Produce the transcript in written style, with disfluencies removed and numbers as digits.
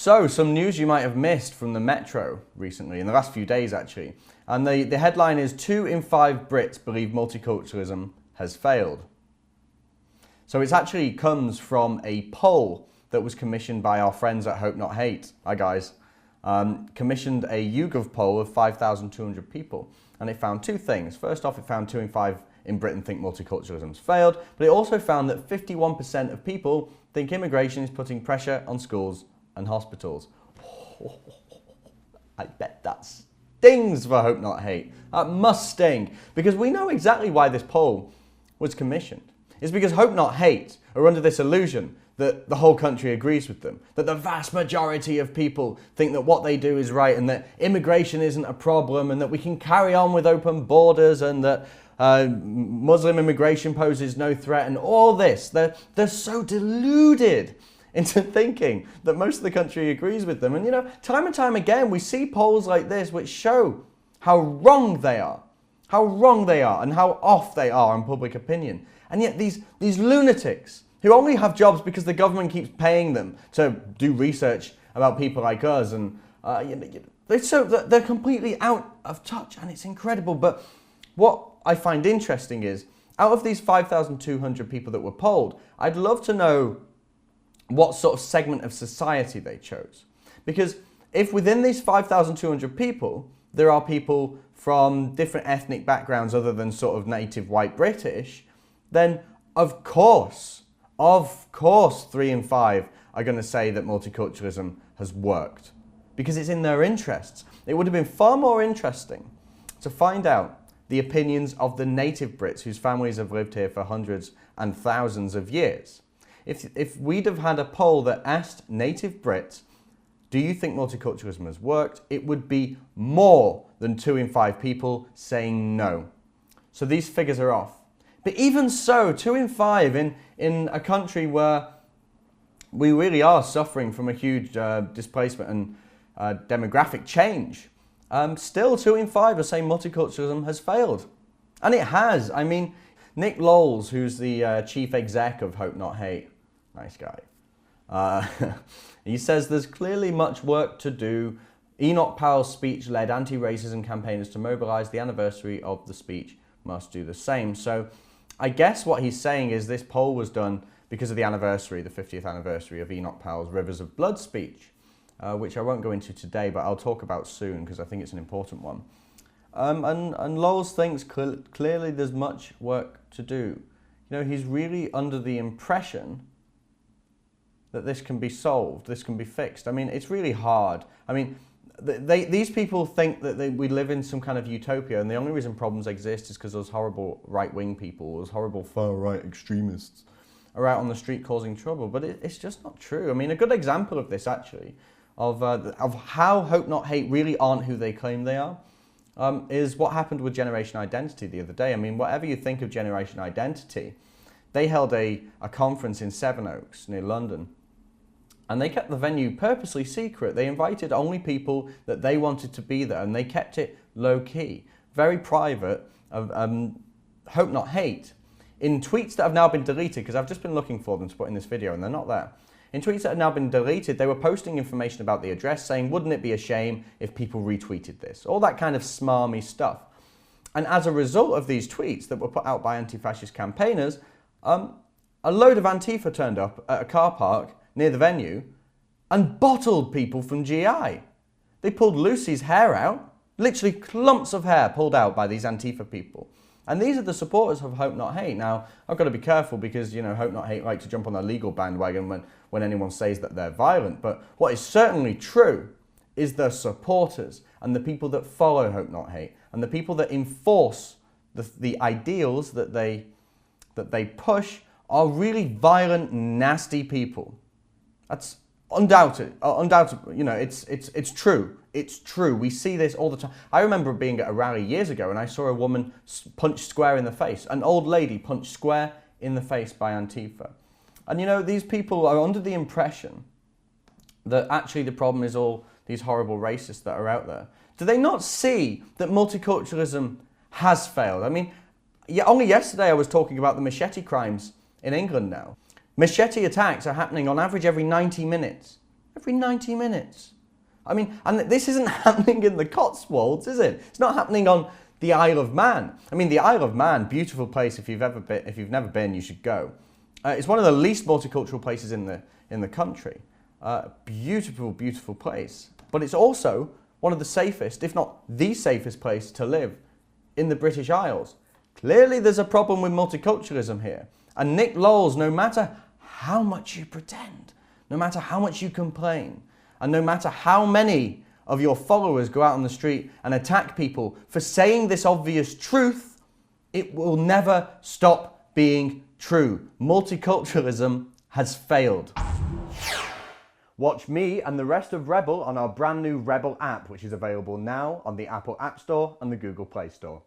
So, some news you might have missed from the Metro recently, in the last few days actually. And the headline is 2 in 5 Brits believe multiculturalism has failed. So it actually comes from a poll that was commissioned by our friends at Hope Not Hate. Hi guys. Commissioned a YouGov poll of 5,200 people. And it found 2 things. First off, it found 2 in 5 in Britain think multiculturalism's failed. But it also found that 51% of people think immigration is putting pressure on schools and hospitals. I bet that stings for Hope Not Hate. That must sting, because we know exactly why this poll was commissioned. It's because Hope Not Hate are under this illusion that the whole country agrees with them, that the vast majority of people think that what they do is right and that immigration isn't a problem and that we can carry on with open borders and that Muslim immigration poses no threat and all this. They're so deluded into thinking that most of the country agrees with them. And you know, time and time again, we see polls like this which show how wrong they are and how off they are in public opinion. And yet these lunatics who only have jobs because the government keeps paying them to do research about people like us, and they're completely out of touch, and it's incredible. But what I find interesting is, out of these 5,200 people that were polled, I'd love to know what sort of segment of society they chose. Because if within these 5,200 people, there are people from different ethnic backgrounds other than sort of native white British, then of course 3 in 5 are going to say that multiculturalism has worked. Because it's in their interests. It would have been far more interesting to find out the opinions of the native Brits whose families have lived here for hundreds and thousands of years. If we'd have had a poll that asked native Brits, do you think multiculturalism has worked? It would be more than 2 in 5 people saying no. So these figures are off. But even so, 2 in 5 in a country where we really are suffering from a huge displacement and demographic change, still 2 in 5 are saying multiculturalism has failed. And it has. I mean, Nick Lowles, who's the chief exec of Hope Not Hate, nice guy, he says there's clearly much work to do. Enoch Powell's speech led anti-racism campaigners to mobilise. The anniversary of the speech must do the same. So I guess what he's saying is this poll was done because of the anniversary, the 50th anniversary of Enoch Powell's Rivers of Blood speech, which I won't go into today, but I'll talk about soon because I think it's an important one. And Lowles thinks clearly there's much work to do. You know, he's really under the impression that this can be solved, this can be fixed. I mean, it's really hard. I mean, these people think that we live in some kind of utopia, and the only reason problems exist is because those horrible right-wing people, those horrible far-right extremists are out on the street causing trouble. But it's just not true. I mean, a good example of this, actually, of how Hope Not Hate really aren't who they claim they are, is what happened with Generation Identity the other day. I mean, whatever you think of Generation Identity, they held a conference in Sevenoaks near London. And they kept the venue purposely secret. They invited only people that they wanted to be there, and they kept it low-key, very private. Hope Not Hate, in tweets that have now been deleted, because I've just been looking for them to put in this video, and they're not there. In tweets that have now been deleted, they were posting information about the address, saying, wouldn't it be a shame if people retweeted this? All that kind of smarmy stuff. And as a result of these tweets that were put out by anti-fascist campaigners, a load of Antifa turned up at a car park near the venue and bottled people from GI. They pulled Lucy's hair out, literally clumps of hair pulled out by these Antifa people. And these are the supporters of Hope Not Hate. Now, I've got to be careful because, you know, Hope Not Hate like to jump on their legal bandwagon when anyone says that they're violent. But what is certainly true is their supporters and the people that follow Hope Not Hate and the people that enforce the ideals that they push are really violent, nasty people. That's undoubted. You know, it's true. It's true. We see this all the time. I remember being at a rally years ago and I saw a woman punched square in the face. An old lady punched square in the face by Antifa. And you know, these people are under the impression that actually the problem is all these horrible racists that are out there. Do they not see that multiculturalism has failed? I mean, only yesterday I was talking about the machete crimes in England now. Machete attacks are happening on average every 90 minutes. Every 90 minutes. I mean, and this isn't happening in the Cotswolds, is it? It's not happening on the Isle of Man. I mean, the Isle of Man, beautiful place. If you've never been, you should go. It's one of the least multicultural places in the country. Beautiful, beautiful place. But it's also one of the safest, if not the safest place to live in the British Isles. Clearly there's a problem with multiculturalism here. And Nick Lowles, no matter how much you pretend, no matter how much you complain, and no matter how many of your followers go out on the street and attack people for saying this obvious truth, it will never stop being true. Multiculturalism has failed. Watch me and the rest of Rebel on our brand new Rebel app, which is available now on the Apple App Store and the Google Play Store.